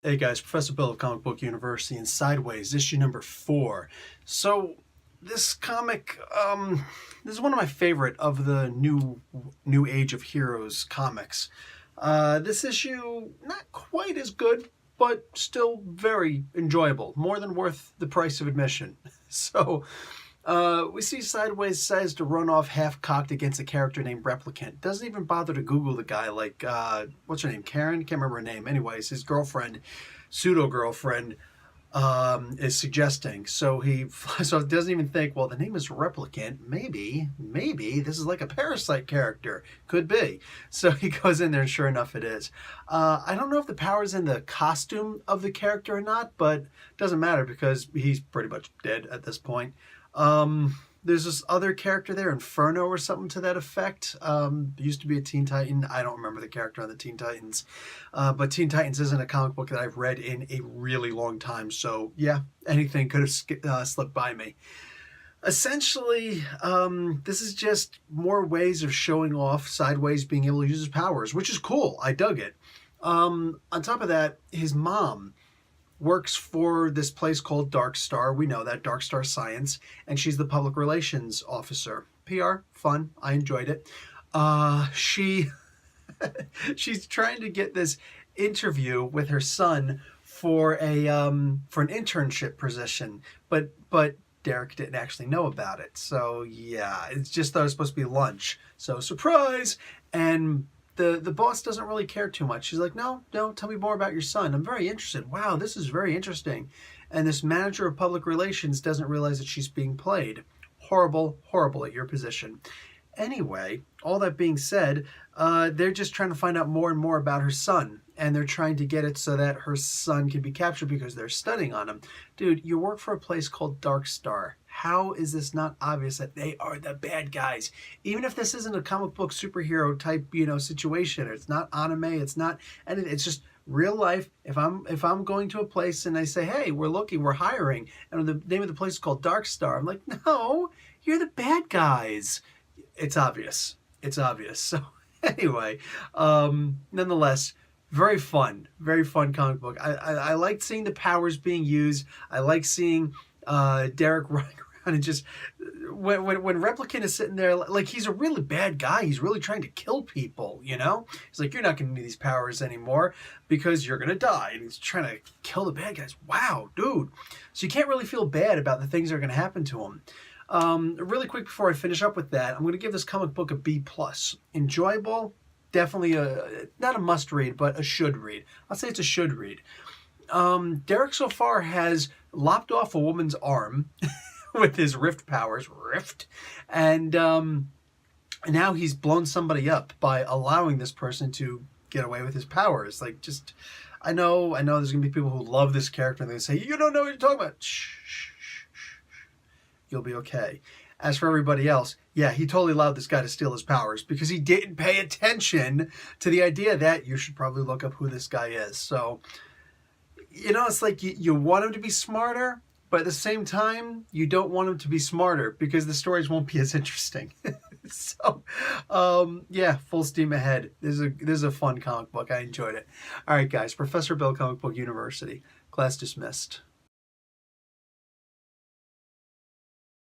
Hey guys, Professor Bill of Comic Book University and Sideways, issue number 4. So this comic, this is one of my favorite of the new Age of Heroes comics. This issue, not quite as good, but still very enjoyable. More than worth the price of admission. So we see Sideways decides to run off half-cocked against a character named Replicant. Doesn't even bother to Google the guy, like, what's her name, Karen? Can't remember her name. Anyways, his girlfriend, pseudo-girlfriend, is suggesting. So he doesn't even think, well, the name is Replicant. Maybe, this is like a Parasite character. Could be. So he goes in there, and sure enough, it is. I don't know if the power's in the costume of the character or not, but it doesn't matter because he's pretty much dead at this point. There's this other character there, Inferno or something to that effect. Used to be a Teen Titan. I don't remember the character on the Teen Titans. But Teen Titans isn't a comic book that I've read in a really long time. So yeah, anything could have slipped by me. Essentially, this is just more ways of showing off Sideways being able to use his powers, which is cool. I dug it. On top of that, his mom works for this place called Dark Star. We know that, Dark Star Science, and she's the public relations officer. PR, fun. I enjoyed it. She's trying to get this interview with her son for an internship position, but Derek didn't actually know about it. So yeah, it's just thought it was supposed to be lunch. So surprise! And the boss doesn't really care too much. She's like, no, tell me more about your son. I'm very interested. Wow, this is very interesting. And this manager of public relations doesn't realize that she's being played. Horrible at your position. Anyway, all that being said, they're just trying to find out more and more about her son. And they're trying to get it so that her son can be captured because they're studying on him. Dude, you work for a place called Dark Star. How is this not obvious that they are the bad guys? Even if this isn't a comic book superhero type, situation, it's not anime, it's not anything, it's just real life. If I'm going to a place and they say, hey, we're hiring, and the name of the place is called Dark Star, I'm like, no, you're the bad guys. It's obvious. So anyway, nonetheless, very fun comic book. I liked seeing the powers being used. I like seeing Derek running around and just when Replicant is sitting there, like, he's a really bad guy. He's really trying to kill people, He's like, you're not going to need these powers anymore because you're going to die. And he's trying to kill the bad guys. Wow, dude. So you can't really feel bad about the things that are going to happen to him. Really quick before I finish up with that, I'm going to give this comic book a B+. Enjoyable. Definitely not a must read, but a should read. I'll say it's a should read. Derek so far has lopped off a woman's arm with his rift powers, and now he's blown somebody up by allowing this person to get away with his powers. Like, just, I know there's gonna be people who love this character and they say, you don't know what you're talking about. Shh. You'll be okay. As for everybody else, yeah, he totally allowed this guy to steal his powers because he didn't pay attention to the idea that you should probably look up who this guy is. So, it's like you want him to be smarter, but at the same time, you don't want him to be smarter because the stories won't be as interesting. So, yeah, full steam ahead. This is a fun comic book. I enjoyed it. All right, guys, Professor Bill, Comic Book University. Class dismissed.